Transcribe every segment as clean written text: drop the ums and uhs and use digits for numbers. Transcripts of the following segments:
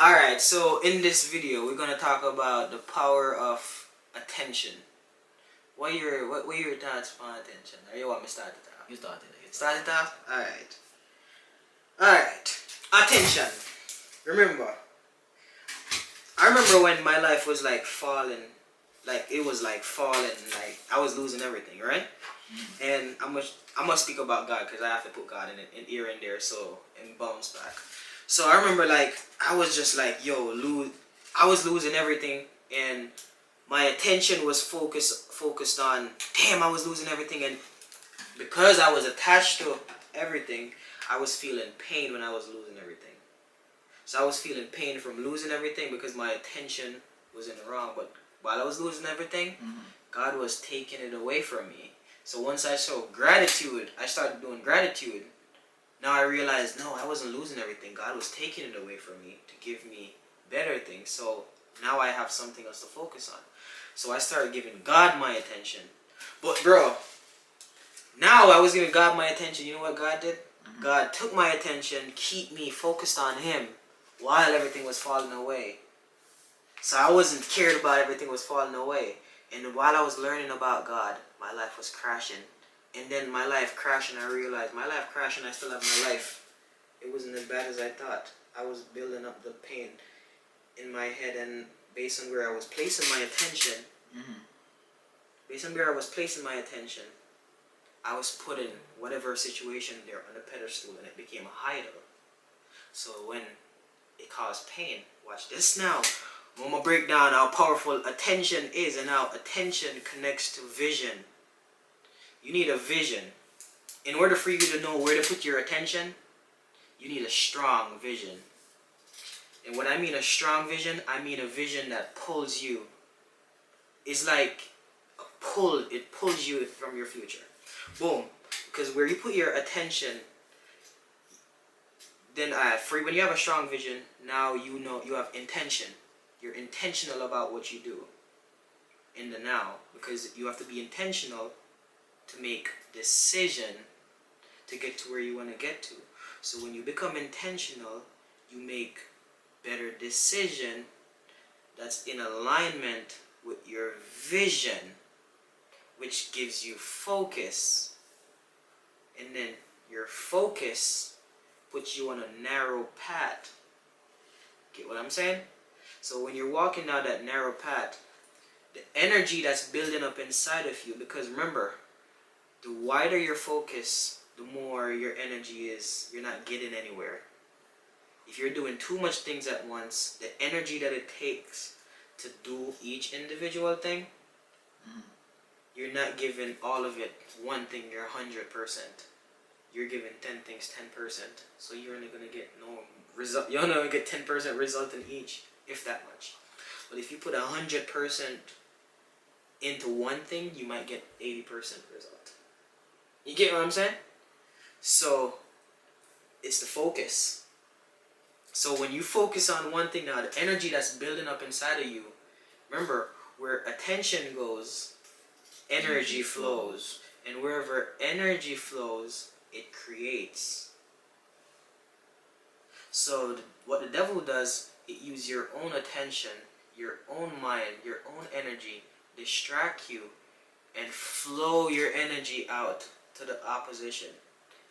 Alright, so in this video we're gonna talk about the power of attention. What are your thoughts on attention? Or you want me to start it off? You started it. Start it off? Alright. Alright. Attention. I remember when my life was like falling, like it was like falling, like I was losing everything, right? And I must speak about God because I have to put God in here and there, so and bounce back. So I remember like I was just like I was losing everything, and my attention was focused on, damn, I was losing everything, and because I was attached to everything, I was feeling pain when I was losing everything. So I was feeling pain from losing everything because my attention was in the wrong. But while I was losing everything, God was taking it away from me. So once I showed gratitude, I started doing gratitude. Now I realized, no, I wasn't losing everything. God was taking it away from me to give me better things. So now I have something else to focus on. So I started giving God my attention. But bro, now I was giving God my attention. You know what God did? God took my attention, keep me focused on Him while everything was falling away. So I wasn't cared about everything was falling away. And while I was learning about God, my life was crashing. And then my life crashed, and I realized my life crashed and I still have my life. It wasn't as bad as I thought. I was building up the pain in my head, and based on where I was placing my attention, I was putting whatever situation there on the pedestal, and it became a idol. So when it caused pain, watch this now. I'm going to break down how powerful attention is and how attention connects to vision. You need a vision. In order for you to know where to put your attention, you need a strong vision. And when I mean a strong vision, I mean a vision that pulls you. It's like a pull. It pulls you from your future. Boom. Because where you put your attention, then when you have a strong vision, now you know you have intention. You're intentional about what you do in the now, because you have to be intentional to make decision to get to where you want to get to. So when you become intentional, you make better decision that's in alignment with your vision, which gives you focus. And then your focus puts you on a narrow path. Get what I'm saying? So when you're walking down that narrow path, the energy that's building up inside of you, because remember, the wider your focus, the more your energy is, you're not getting anywhere. If you're doing too much things at once, the energy that it takes to do each individual thing, you're not giving all of it one thing, you're 100%. You're giving 10 things 10%. So you're only going to get no result. You're only going to get 10% result in each, if that much. But if you put 100% into one thing, you might get 80% result. You get what I'm saying? So it's the focus. So when you focus on one thing now, the energy that's building up inside of you, remember, where attention goes, energy flows. And wherever energy flows, it creates. So what the devil does, it uses your own attention, your own mind, your own energy, distract you, and flow your energy out to the opposition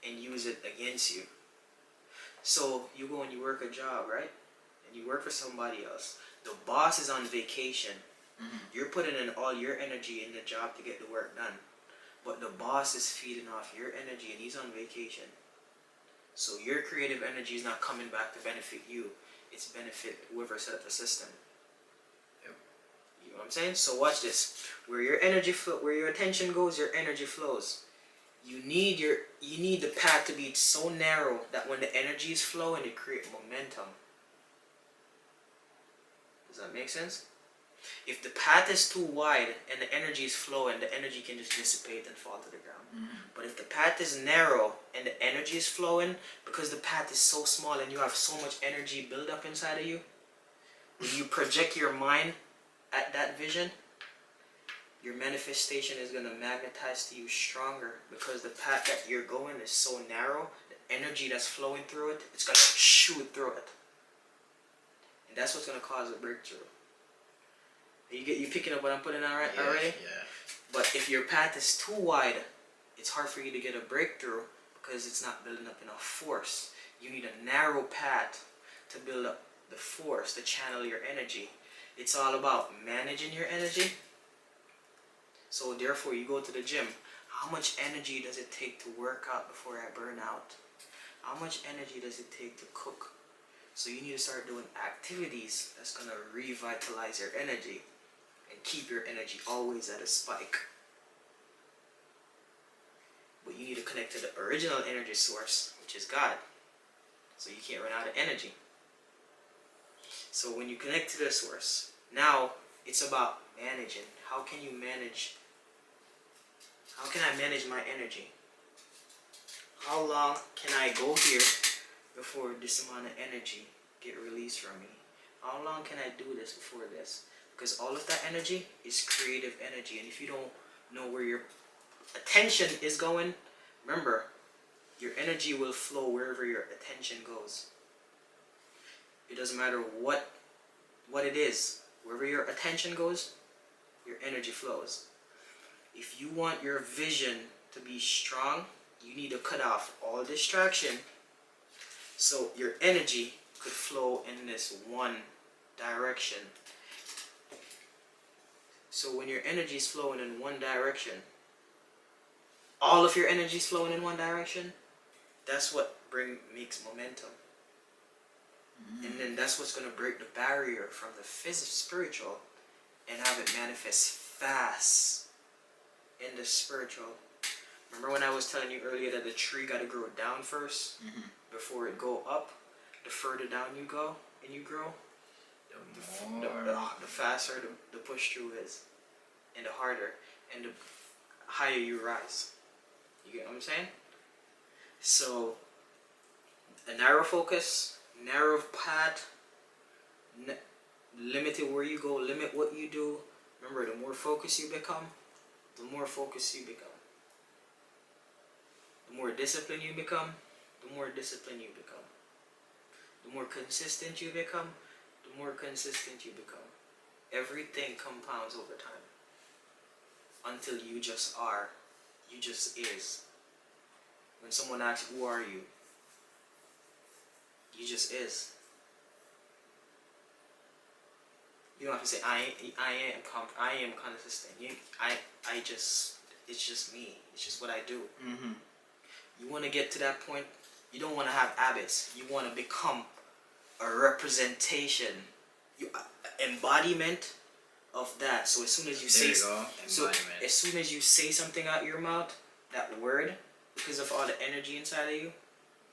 and use it against you. So you go and you work a job, right? And you work for somebody else. The boss is on vacation. You're putting in all your energy in the job to get the work done. But the boss is feeding off your energy and he's on vacation. So your creative energy is not coming back to benefit you. It's benefit whoever set up the system. Yep. You know what I'm saying? So watch this. Where your attention goes, your energy flows. You need the path to be so narrow that when the energy is flowing, it creates momentum. Does that make sense? If the path is too wide and the energy is flowing, the energy can just dissipate and fall to the ground. But if the path is narrow and the energy is flowing, because the path is so small and you have so much energy built up inside of you, when you project your mind at that vision, your manifestation is going to magnetize to you stronger, because the path that you're going is so narrow, the energy that's flowing through it, it's going to shoot through it. And that's what's going to cause a breakthrough. You picking up what I'm putting on Yeah, already? yeah. But if your path is too wide, it's hard for you to get a breakthrough because it's not building up enough force. You need a narrow path to build up the force, to channel your energy. It's all about managing your energy. So therefore, you go to the gym. How much energy does it take to work out before I burn out? How much energy does it take to cook? So you need to start doing activities that's going to revitalize your energy and keep your energy always at a spike. But you need to connect to the original energy source, which is God. So you can't run out of energy. So when you connect to the source, now it's about managing. How can you manage? How can I manage my energy? How long can I go here before this amount of energy get released from me? How long can I do this before this? Because all of that energy is creative energy. And if you don't know where your attention is going, remember, your energy will flow wherever your attention goes. It doesn't matter what it is. Wherever your attention goes, your energy flows. If you want your vision to be strong, you need to cut off all distraction so your energy could flow in this one direction. So when your energy is flowing in one direction, all of your energy is flowing in one direction, that's what makes momentum. And then that's what's going to break the barrier from the spiritual and have it manifest fast in the spiritual. Remember when I was telling you earlier that the tree got to grow down first before it go up? The further down you go and you grow, the faster the push through is, and the harder and the higher you rise. You get what I'm saying? So a narrow focus, narrow path, limited where you go, limit what you do. Remember, the more focused you become, the more focused you become. The more disciplined you become, the more disciplined you become. The more consistent you become, the more consistent you become. Everything compounds over time until you just are. You just is. When someone asks, who are you? You just is. You don't have to say, I am consistent. It's just me. It's just what I do. You want to get to that point. You don't want to have habits. You want to become a representation, embodiment of that. So as soon as you as soon as you say something out your mouth, that word, because of all the energy inside of you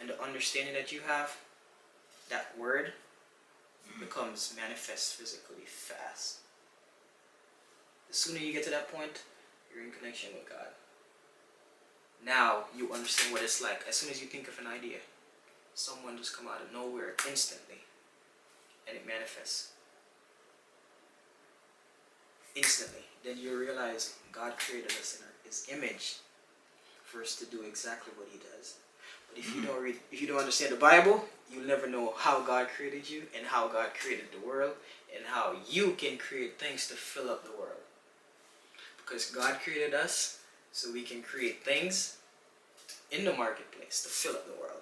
and the understanding that you have, that word becomes manifest physically fast. The sooner you get to that point, you're in connection with God. Now you understand what it's like. As soon as you think of an idea, someone just come out of nowhere instantly, and it manifests instantly. Then you realize God created us in His image for us to do exactly what He does. But if you don't understand the Bible, you'll never know how God created you and how God created the world and how you can create things to fill up the world. Because God created us so we can create things in the marketplace to fill up the world.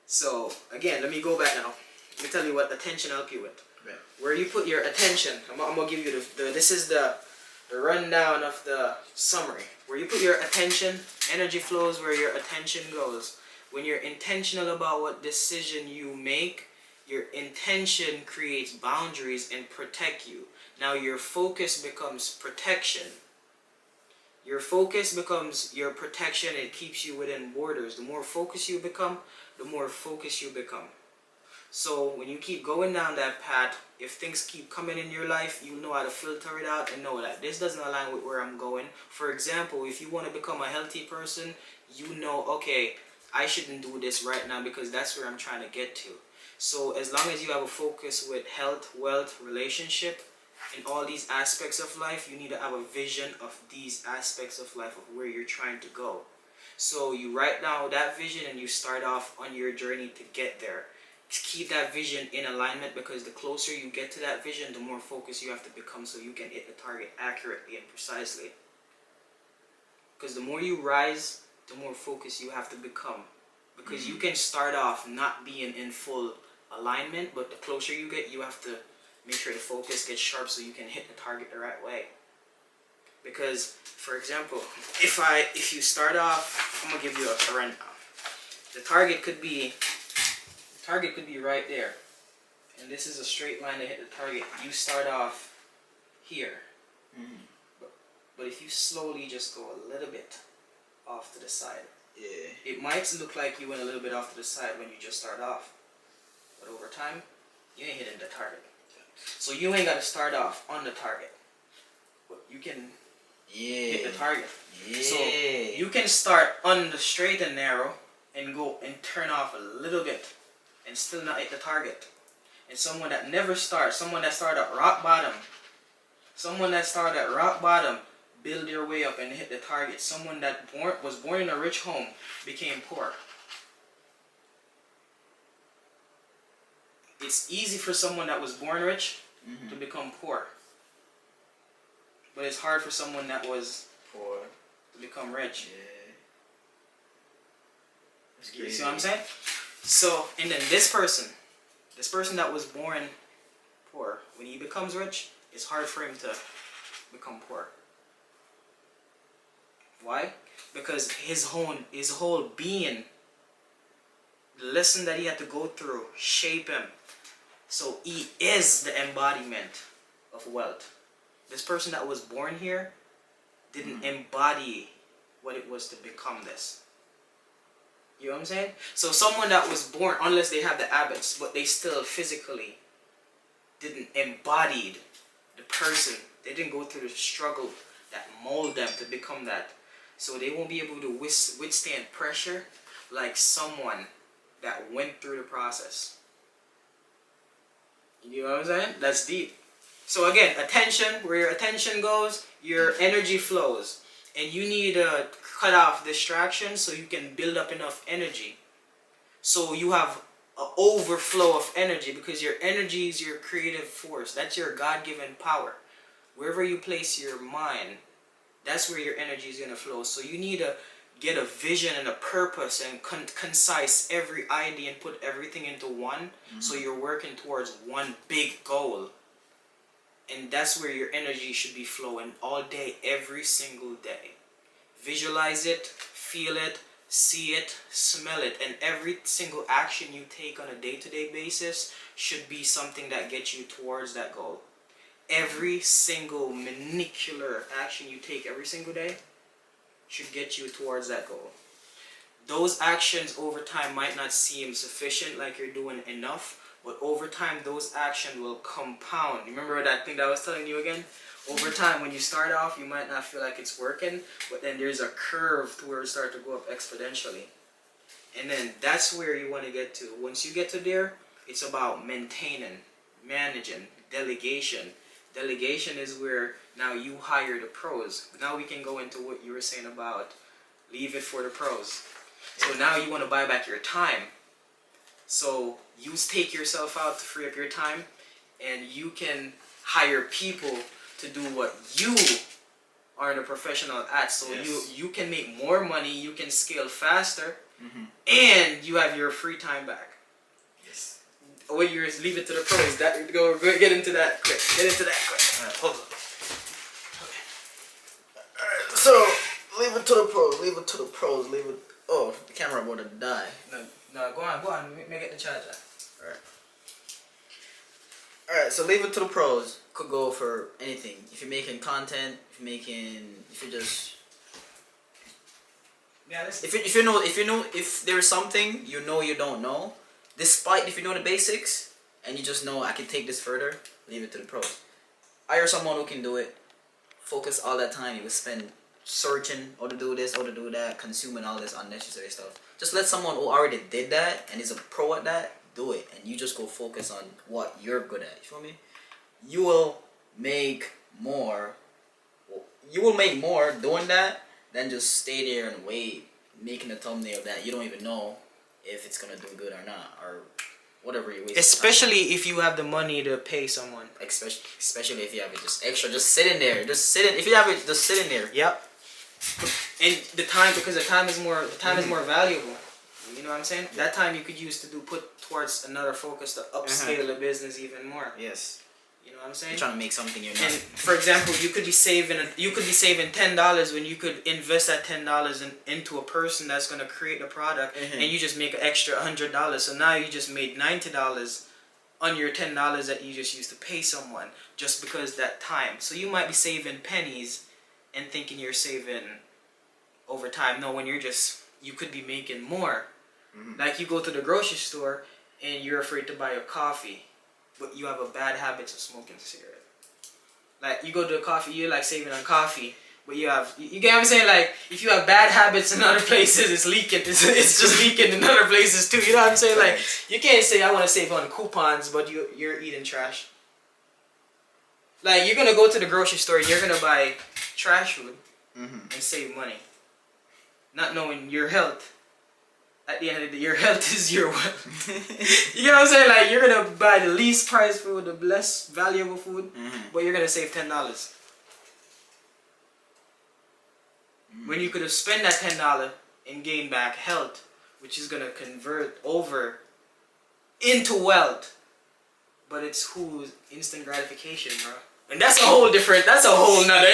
So again, let me go back now. Let me tell you what attention help you with. Right. Where you put your attention, I'm gonna give you this is the rundown of the summary. Where you put your attention, energy flows where your attention goes. When you're intentional about what decision you make, your intention creates boundaries and protect you. Now your focus becomes protection. Your focus becomes your protection. It keeps you within borders. The more focused you become, the more focused you become. So when you keep going down that path, if things keep coming in your life, you know how to filter it out and know that this doesn't align with where I'm going. For example, if you want to become a healthy person, you know, okay, I shouldn't do this right now because that's where I'm trying to get to. So as long as you have a focus with health, wealth, relationship, in all these aspects of life, you need to have a vision of these aspects of life of where you're trying to go. So you write down that vision and you start off on your journey to get there. keep that vision in alignment, because the closer you get to that vision, the more focused you have to become so you can hit the target accurately and precisely. Because the more you rise, the more focused you have to become. Because you can start off not being in full alignment, but the closer you get, you have to make sure the focus gets sharp so you can hit the target the right way. Because, for example, if you start off, I'm gonna give you a rundown. The target could be right there, and this is a straight line to hit the target. You start off here, but if you slowly just go a little bit off to the side, it might look like you went a little bit off to the side when you just start off, but over time, you ain't hitting the target. So you ain't got to start off on the target, but you can hit the target. So you can start on the straight and narrow and go and turn off a little bit and still not hit the target. And someone that never starts, someone that started at rock bottom, build their way up and hit the target. Someone that was born in a rich home became poor. It's easy for someone that was born rich to become poor. But it's hard for someone that was poor to become rich. You see what I'm saying? So, and then this person that was born poor, when he becomes rich, it's hard for him to become poor. Why? Because his whole being, the lesson that he had to go through, shape him. So he is the embodiment of wealth. This person that was born here didn't embody what it was to become this. You know what I'm saying? So someone that was born, unless they have the habits, but they still physically didn't embody the person. They didn't go through the struggle that molded them to become that. So they won't be able to withstand pressure like someone that went through the process. You know what I'm saying? That's deep. So again, attention, where your attention goes, your energy flows. And you need to cut off distractions so you can build up enough energy. So you have an overflow of energy, because your energy is your creative force. That's your God-given power. Wherever you place your mind, that's where your energy is going to flow. So you need to get a vision and a purpose and concise every idea and put everything into one. So you're working towards one big goal. And that's where your energy should be flowing all day, every single day. Visualize it, feel it, see it, smell it. And every single action you take on a day-to-day basis should be something that gets you towards that goal. Every single manicular action you take every single day should get you towards that goal. Those actions over time might not seem sufficient, like you're doing enough, but over time those actions will compound. Remember that thing that I was telling you again? Over time, when you start off, you might not feel like it's working, but then there's a curve to where it starts to go up exponentially. And then that's where you want to get to. Once you get to there, it's about maintaining, managing, delegation. Delegation is where now you hire the pros. Now we can go into what you were saying about leave it for the pros. So now you want to buy back your time. So you take yourself out to free up your time, and you can hire people to do what you are a professional at. So you can make more money, you can scale faster, and you have your free time back. Yes. What yours? Leave it to the pros. Go get into that quick. Alright, hold on. Okay. Alright, so leave it to the pros. Leave it to the pros. Leave it. Oh, the camera about to die. No, go on. Make it the charger. Alright, so leave it to the pros. Could go for anything. If you're making content, if there's something you know you don't know, despite if you know the basics and you just know I can take this further, leave it to the pros. Hire someone who can do it. Focus all that time you will spend searching how to do this, how to do that, consuming all this unnecessary stuff. Just let someone who already did that and is a pro at that do it, and you just go focus on what you're good at. You feel me? You will make more. You will make more doing that than just stay there and wait, making a thumbnail that you don't even know if it's gonna do good or not, or whatever you waste. Especially if you have the money to pay someone. Especially if you have it just extra, just sit in there. Just sit in. If you have it, just sit in there. Yep. And the time, because the time is more valuable. You know what I'm saying? That time you could use to put towards another focus to upscale the business even more. Yes. You know what I'm saying? You're trying to make something you're not. And for example, you could be saving $10 when you could invest that $10 into a person that's gonna create a product, and you just make an extra $100. So now you just made $90 on your $10 that you just used to pay someone, just because that time. So you might be saving pennies and thinking you're saving over time. No, when you could be making more. Like you go to the grocery store and you're afraid to buy a coffee, but you have a bad habit of smoking a cigarette. Like you go to a coffee, you're like saving on coffee, but you get what I'm saying? Like if you have bad habits in other places, it's leaking. It's just leaking in other places too. You know what I'm saying? Like you can't say I want to save on coupons, but you're eating trash. Like you're gonna go to the grocery store and you're gonna buy trash food and save money, not knowing your health. At the end of the day, your health is your wealth. You know what I'm saying? Like you're gonna buy the least priced food, the less valuable food, but you're gonna save $10. When you could have spent that $10 and gain back health, which is gonna convert over into wealth. But it's who's instant gratification, bro. And that's a whole nother,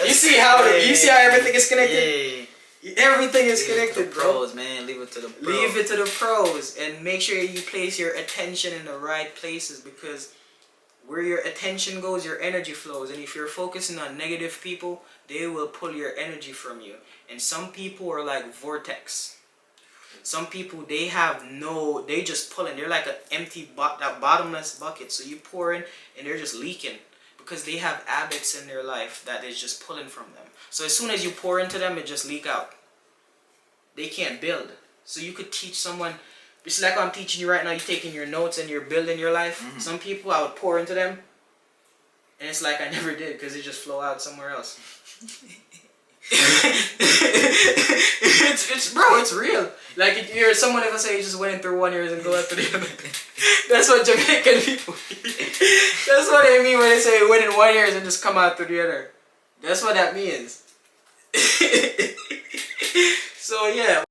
You see how everything is connected? Everything is connected, bro. Pros, man. Leave it to the pros. Leave it to the pros, and make sure you place your attention in the right places, because where your attention goes, your energy flows. And if you're focusing on negative people, they will pull your energy from you. And some people are like vortex. Some people, they just pulling. They're like an empty that bottomless bucket. So you pour in and they're just leaking, because they have habits in their life that is just pulling from them. So as soon as you pour into them, it just leak out. They can't build. So you could teach someone, it's like I'm teaching you right now, you're taking your notes and you're building your life. Some people, I would pour into them, and it's like I never did, because it just flow out somewhere else. It's real. Like if you're someone, if I say you just went in through one ear and go out to the other. That's what Jamaican people. That's what they mean when they say went in one ear and just come out through the other. That's what that means. So yeah.